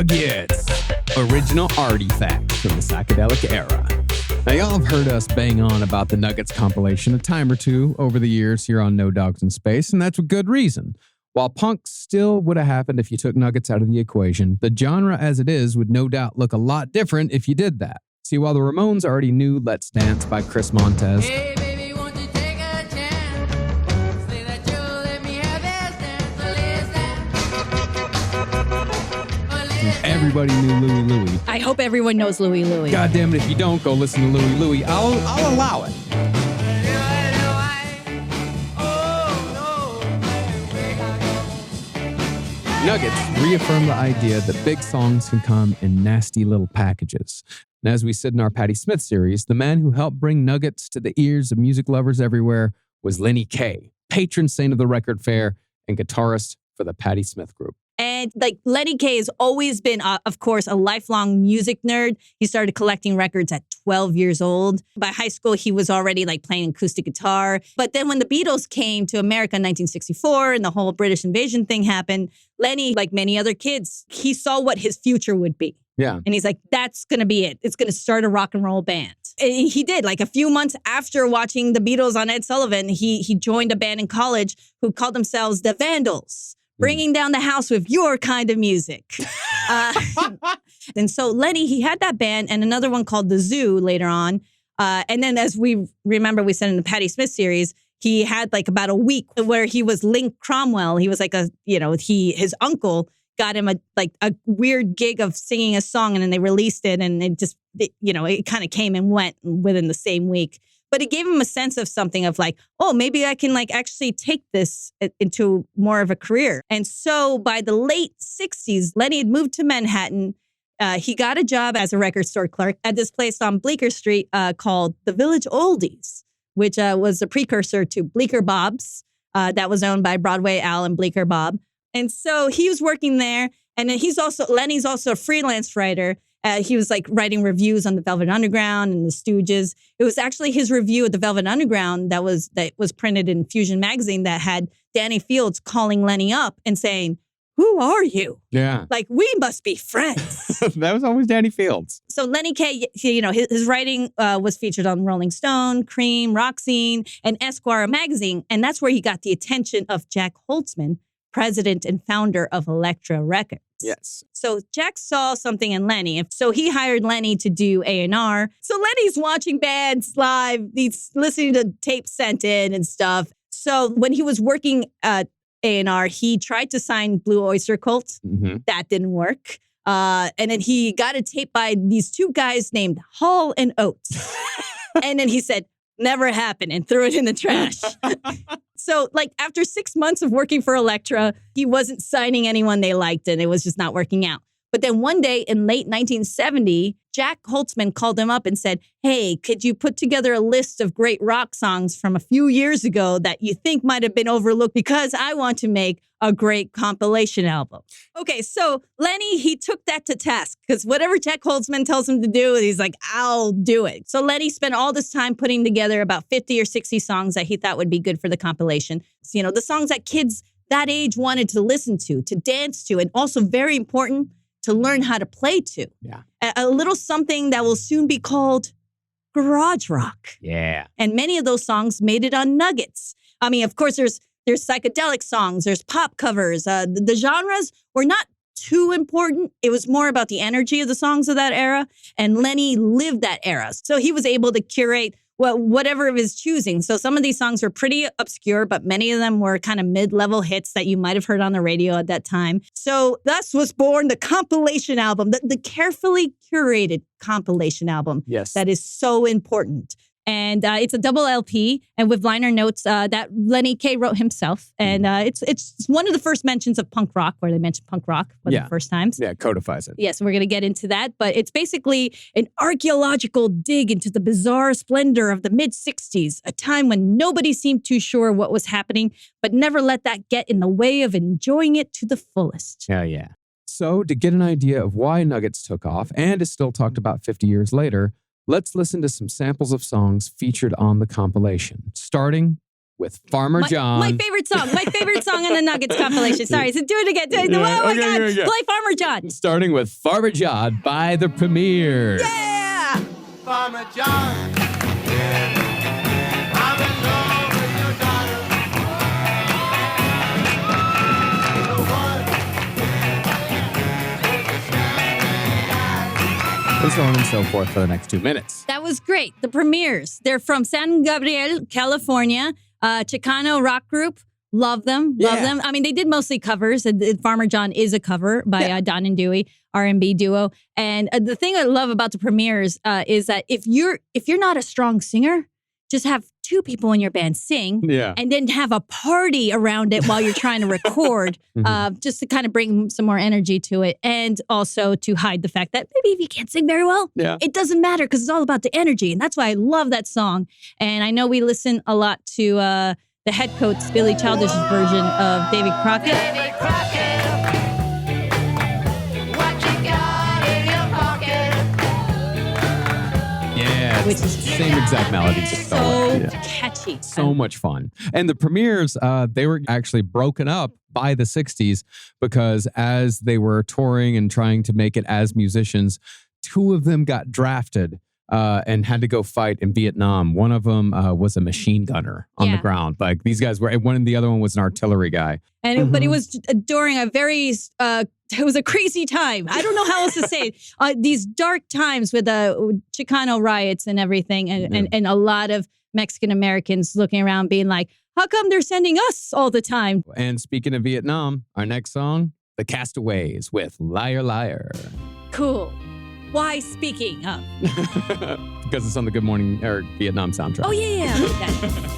Nuggets, original artifacts from the psychedelic era. Now, y'all have heard us bang on about the Nuggets compilation a time or two over the years here on No Dogs in Space, and that's with good reason. While punk still would have happened if you took Nuggets out of the equation, the genre as it is would no doubt look a lot different if you did that. See, while the Ramones already knew Let's Dance by Chris Montez, Hey, baby, won't you take a chance? Say that you'll let me have this dance. Well, listen. everybody knew Louie Louie. I hope everyone knows Louie Louie. God damn it, if you don't, go listen to Louie Louie. I'll allow it. Nuggets reaffirm the idea that big songs can come in nasty little packages. And as we said in our Patti Smith series, the man who helped bring Nuggets to the ears of music lovers everywhere was Lenny Kaye, patron saint of the record fair and guitarist for the Patti Smith group. And like Lenny Kaye has always been, of course, a lifelong music nerd. He started collecting records at 12 years old. By high school, he was already like playing acoustic guitar. But then when the Beatles came to America in 1964 and the whole British invasion thing happened, Lenny, like many other kids, he saw what his future would be. Yeah. And he's like, that's going to be it. It's going to start a rock and roll band. And he did. Like a few months after watching the Beatles on Ed Sullivan, he joined a band in college who called themselves the Vandals. Bringing down the house with your kind of music. And so Lenny, he had that band and another one called The Zoo later on. And then as we remember, we said in the Patti Smith series, he had like about a week where he was Link Cromwell. He was like his uncle got him a weird gig of singing a song and then they released it and it kind of came and went within the same week. But it gave him a sense of something of like, oh, maybe I can like actually take this into more of a career. And so by the late 60s, Lenny had moved to Manhattan. He got a job as a record store clerk at this place on Bleecker Street called the Village Oldies, which was a precursor to Bleecker Bob's that was owned by Broadway Al and Bleecker Bob. And so he was working there. And then Lenny's also a freelance writer. He was like writing reviews on the Velvet Underground and the Stooges. It was actually his review of the Velvet Underground that was printed in Fusion magazine that had Danny Fields calling Lenny up and saying, "Who are you? Yeah. Like, we must be friends." That was always Danny Fields. So Lenny Kaye, his writing was featured on Rolling Stone, Cream, Rock Scene, and Esquire magazine. And that's where he got the attention of Jack Holtzman, president and founder of Elektra Records. Yes. So Jack saw something in Lenny. So he hired Lenny to do A&R. So Lenny's watching bands live. He's listening to tapes sent in and stuff. So when he was working at A&R, he tried to sign Blue Oyster Cult. Mm-hmm. That didn't work. And then he got a tape by these two guys named Hall and Oates. And then he said, "Never happened," and threw it in the trash. So, like, after 6 months of working for Elektra, he wasn't signing anyone they liked, and it was just not working out. But then one day in late 1970, Jack Holtzman called him up and said, "Hey, could you put together a list of great rock songs from a few years ago that you think might have been overlooked because I want to make a great compilation album?" Okay, so Lenny, he took that to task because whatever Jack Holtzman tells him to do, he's like, "I'll do it." So Lenny spent all this time putting together about 50 or 60 songs that he thought would be good for the compilation. So, the songs that kids that age wanted to listen to dance to, and also very important, to learn how to play to. Yeah. A little something that will soon be called garage rock. Yeah. And many of those songs made it on Nuggets. I mean, of course, there's psychedelic songs, there's pop covers. The genres were not too important. It was more about the energy of the songs of that era. And Lenny lived that era. So he was able to curate whatever of his choosing. So some of these songs were pretty obscure, but many of them were kind of mid-level hits that you might have heard on the radio at that time. So thus was born the compilation album, the carefully curated compilation album. Yes. That is so important. And it's a double LP, and with liner notes that Lenny Kaye wrote himself. And it's one of the first mentions of punk rock, where they mentioned punk rock one of the first times. Yeah, codifies it. Yes, we're going to get into that. But it's basically an archaeological dig into the bizarre splendor of the mid-'60s, a time when nobody seemed too sure what was happening, but never let that get in the way of enjoying it to the fullest. Yeah. So to get an idea of why Nuggets took off and is still talked about 50 years later, let's listen to some samples of songs featured on the compilation, starting with Farmer John. My favorite song. My favorite song on the Nuggets compilation. Sorry, so do it again. Oh my God. Okay. Play Farmer John. Starting with Farmer John by the Premiers. Yeah. Farmer John. I'm in love with your daughter. And so on and so forth for the next 2 minutes. That was great. The Premiers. They're from San Gabriel, California. Chicano rock group. Love them. Love Yeah. them. I mean, they did mostly covers. Farmer John is a cover by Don and Dewey, R&B duo. And the thing I love about the Premiers is that if you're not a strong singer, just have two people in your band sing Yeah. and then have a party around it while you're trying to record, just to kind of bring some more energy to it. And also to hide the fact that maybe if you can't sing very well, Yeah. it doesn't matter because it's all about the energy. And that's why I love that song. And I know we listen a lot to the Head Coats, Billy Childish's version of Davy Crockett. David Crockett, what you got in your pocket? Yeah. Which it's is the same exact melody. Just so spelled. Yeah. catchy. So much fun. And the Premiers, they were actually broken up by the 60s because as they were touring and trying to make it as musicians, two of them got drafted and had to go fight in Vietnam. One of them was a machine gunner on the ground. Like these guys were, one and the other one was an artillery guy. And but it was during a very it was a crazy time. I don't know how else to say it. These dark times with the Chicano riots and everything, and a lot of Mexican Americans looking around being like, how come they're sending us all the time? And speaking of Vietnam, our next song, The Castaways with Liar Liar. Cool. Why speaking of? Because it's on the Good Morning or Vietnam soundtrack. Oh, yeah. Okay.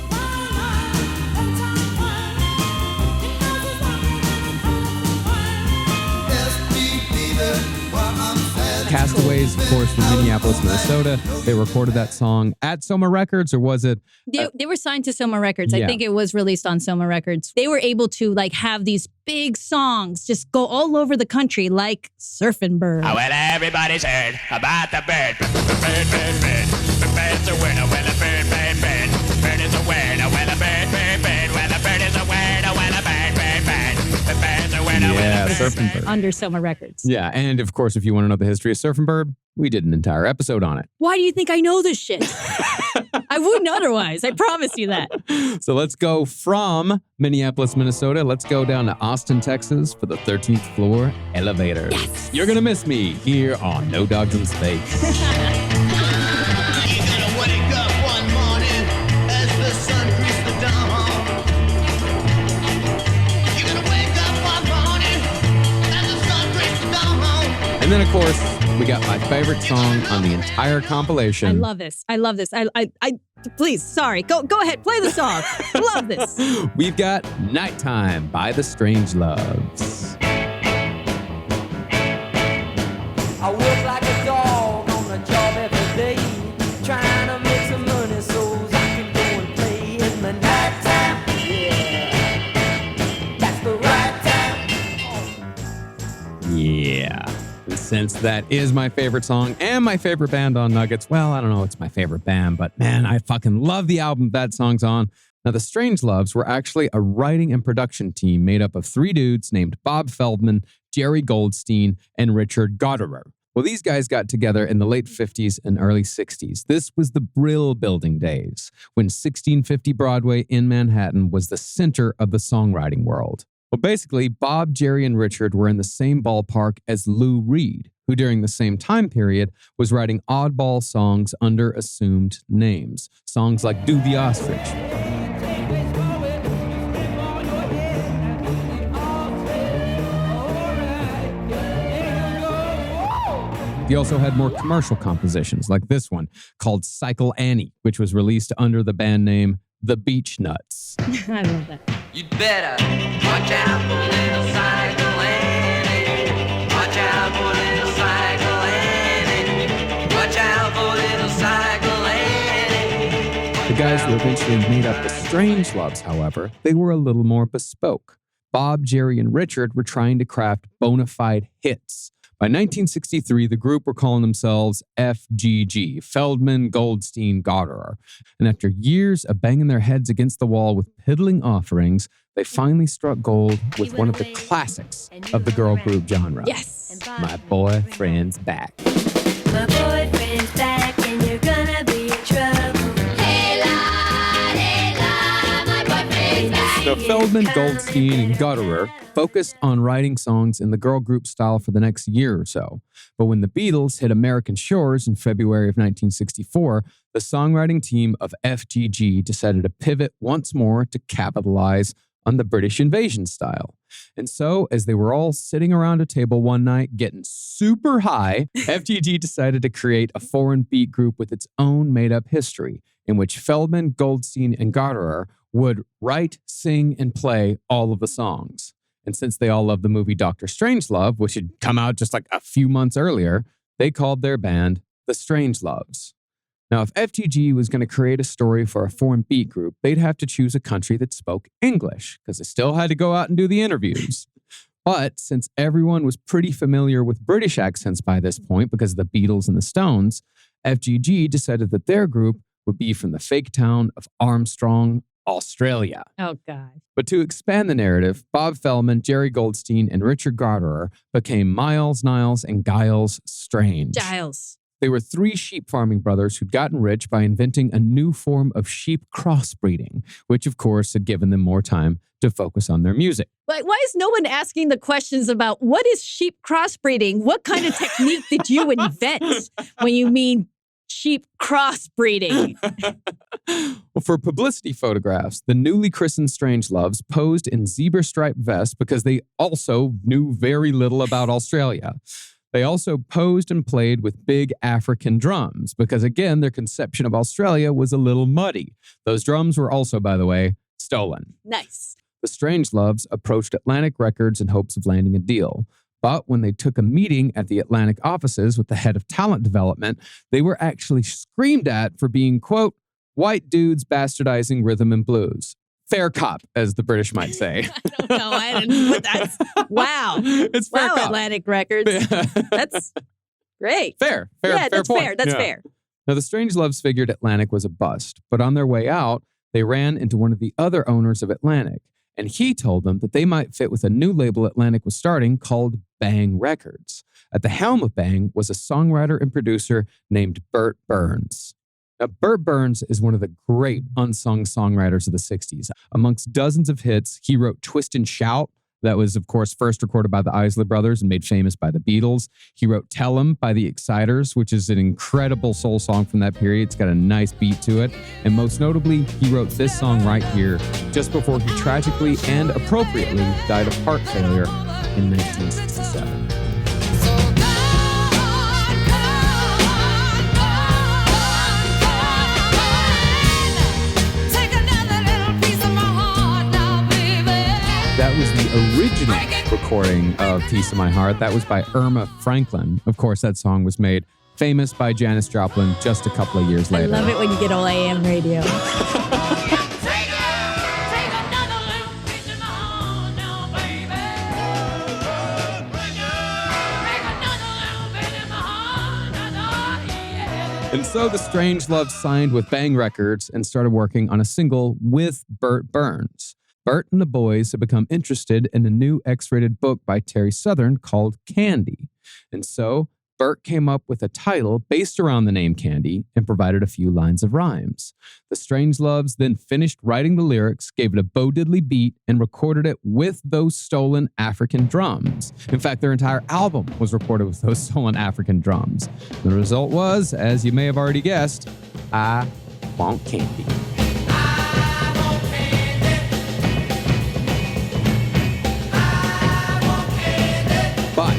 Castaways, of course, from Minneapolis, Minnesota. They recorded that song at Soma Records, or was it? They were signed to Soma Records. Yeah. I think it was released on Soma Records. They were able to like have these big songs just go all over the country, like Surfin' Bird. Oh, well, everybody's heard about the bird. Bird, bird, bird. The bird's a word. Oh, well, a bird, bird, bird. Bird is a word. Oh, well, a bird, bird, bird. Well, a bird is a word. Oh, well, a bird, bird, bird. The bird's a word. Oh, well, Yeah, a bird, Surfin' bird. Bird. Under Soma Records. Yeah, and of course, if you want to know the history of Surfin' Bird, we did an entire episode on it. Why do you think I know this shit? I wouldn't otherwise. I promise you that. So let's go from Minneapolis, Minnesota. Let's go down to Austin, Texas for the 13th floor elevator. Yes. You're going to miss me here on No Dogs in Space. You're gonna wake up one morning as the sun greets the dawn. You're gonna wake up one morning as the sun greets the dawn. And then, of course, we got my favorite song on the entire compilation. I love this. I love this. I please, sorry. Go ahead. Play the song. I love this. We've got Nighttime by the Strangeloves. I work like a dog on the job every day, trying to make some money so I can go and play in the nighttime. Yeah, that's the right time. Yeah. And since that is my favorite song and my favorite band on Nuggets, well, I don't know, it's my favorite band, but man, I fucking love the album that song's on. Now, the Strangeloves were actually a writing and production team made up of three dudes named Bob Feldman, Jerry Goldstein, and Richard Goderer. Well, these guys got together in the late 50s and early 60s. This was the Brill Building days, when 1650 Broadway in Manhattan was the center of the songwriting world. Well, basically, Bob, Jerry, and Richard were in the same ballpark as Lou Reed, who during the same time period was writing oddball songs under assumed names. Songs like Do the Ostrich. He also had more commercial compositions like this one called Cycle Annie, which was released under the band name The Beach Nuts. I love that. You'd better watch out for little Cycle Annie. Watch out for little Cycle Annie. Watch out for little Cycle Annie. The guys who eventually made up the Strangeloves, however, they were a little more bespoke. Bob, Jerry, and Richard were trying to craft bona fide hits. By 1963, the group were calling themselves FGG, Feldman, Goldstein, Gotterer. And after years of banging their heads against the wall with piddling offerings, they finally struck gold with one of the classics of the girl group genre. Yes. My Boyfriend's Back. My boyfriend's back and you're gonna be in trouble. Hey la, my boyfriend's back. Now, Feldman, Goldstein, and Gutterer focused on writing songs in the girl group style for the next year or so. But when the Beatles hit American shores in February of 1964, the songwriting team of FGG decided to pivot once more to capitalize on the British invasion style. And so, as they were all sitting around a table one night getting super high, FGG decided to create a foreign beat group with its own made-up history, in which Feldman, Goldstein, and Gotterer would write, sing, and play all of the songs. And since they all loved the movie Dr. Strangelove, which had come out just like a few months earlier, they called their band the Strangeloves. Now, if FGG was going to create a story for a foreign beat group, they'd have to choose a country that spoke English, because they still had to go out and do the interviews. But since everyone was pretty familiar with British accents by this point because of the Beatles and the Stones, FGG decided that their group would be from the fake town of Armstrong, Australia. Oh, God. But to expand the narrative, Bob Feldman, Jerry Goldstein, and Richard Gotterer became Miles, Niles, and Giles Strange. Giles. They were three sheep farming brothers who'd gotten rich by inventing a new form of sheep crossbreeding, which of course had given them more time to focus on their music. Like, why is no one asking the questions about what is sheep crossbreeding? What kind of technique did you invent when you mean sheep crossbreeding? Well, for publicity photographs, the newly christened Strangeloves posed in zebra-striped vests because they also knew very little about Australia. They also posed and played with big African drums because, again, their conception of Australia was a little muddy. Those drums were also, by the way, stolen. Nice. The Strangeloves approached Atlantic Records in hopes of landing a deal. But when they took a meeting at the Atlantic offices with the head of talent development, they were actually screamed at for being, quote, white dudes bastardizing rhythm and blues. Fair cop, as the British might say. I don't know. I didn't put that. Wow. It's fair Wow, cop. Atlantic Records. That's great. Fair Yeah, that's point. fair. That's Yeah. fair. Now, the Strangeloves figured Atlantic was a bust, but on their way out, they ran into one of the other owners of Atlantic, and he told them that they might fit with a new label Atlantic was starting called Bang Records. At the helm of Bang was a songwriter and producer named Burt Burns. Now, Burt Burns is one of the great unsung songwriters of the 60s. Amongst dozens of hits, he wrote Twist and Shout. That was, of course, first recorded by the Isley Brothers and made famous by the Beatles. He wrote Tell 'Em by the Exciters, which is an incredible soul song from that period. It's got a nice beat to it. And most notably, he wrote this song right here, just before he tragically and appropriately died of heart failure in 1967. That was the original recording of Piece of My Heart. That was by Irma Franklin. Of course, that song was made famous by Janis Joplin just a couple of years I later. love it when you get all AM radio. And so the Strangeloves signed with Bang Records and started working on a single with Burt Burns. Burt and the boys had become interested in a new X-rated book by Terry Southern called Candy. And so Burt came up with a title based around the name Candy and provided a few lines of rhymes. The Strangeloves then finished writing the lyrics, gave it a Bo Diddley beat, and recorded it with those stolen African drums. In fact, their entire album was recorded with those stolen African drums. The result was, as you may have already guessed, I Want Candy. But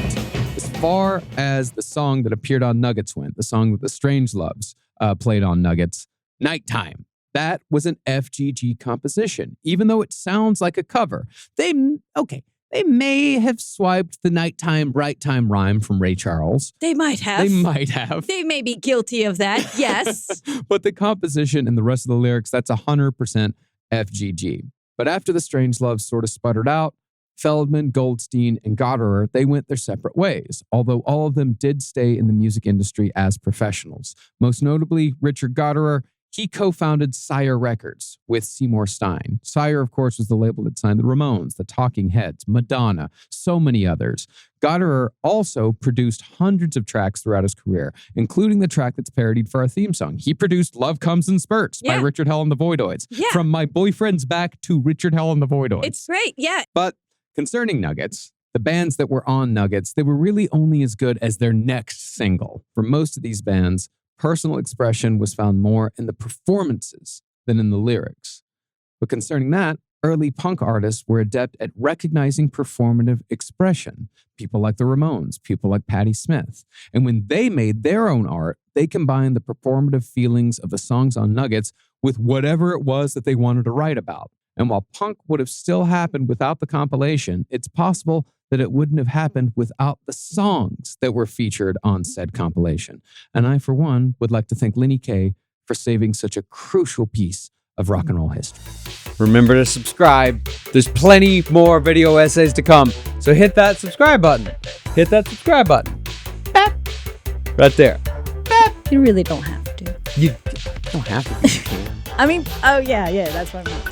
as far as the song that appeared on Nuggets went, the song that the Strangeloves played on Nuggets, Nighttime, that was an FGG composition, even though it sounds like a cover. They may have swiped the nighttime, right time rhyme from Ray Charles. They might have. They might have. They may be guilty of that, yes. But the composition and the rest of the lyrics, that's 100% FGG. But after the Strangeloves sort of sputtered out, Feldman, Goldstein, and Goddard, they went their separate ways, although all of them did stay in the music industry as professionals. Most notably, Richard Goddard, he co-founded Sire Records with Seymour Stein. Sire, of course, was the label that signed the Ramones, the Talking Heads, Madonna, so many others. Goddard also produced hundreds of tracks throughout his career, including the track that's parodied for our theme song. He produced Love Comes in Spurts by Yeah. Richard Hell and the Voidoids. Yeah. From My Boyfriend's Back to Richard Hell and the Voidoids. It's great. Yeah. But concerning Nuggets, the bands that were on Nuggets, they were really only as good as their next single. For most of these bands, personal expression was found more in the performances than in the lyrics. But concerning that, early punk artists were adept at recognizing performative expression. People like the Ramones, people like Patti Smith. And when they made their own art, they combined the performative feelings of the songs on Nuggets with whatever it was that they wanted to write about. And while punk would have still happened without the compilation, it's possible that it wouldn't have happened without the songs that were featured on said compilation. And I, for one, would like to thank Lenny Kaye for saving such a crucial piece of rock and roll history. Remember to subscribe. There's plenty more video essays to come. So hit that subscribe button. Hit that subscribe button. Beep. Right there. You really don't have to. You don't have to. I mean, oh, yeah, that's what I meant.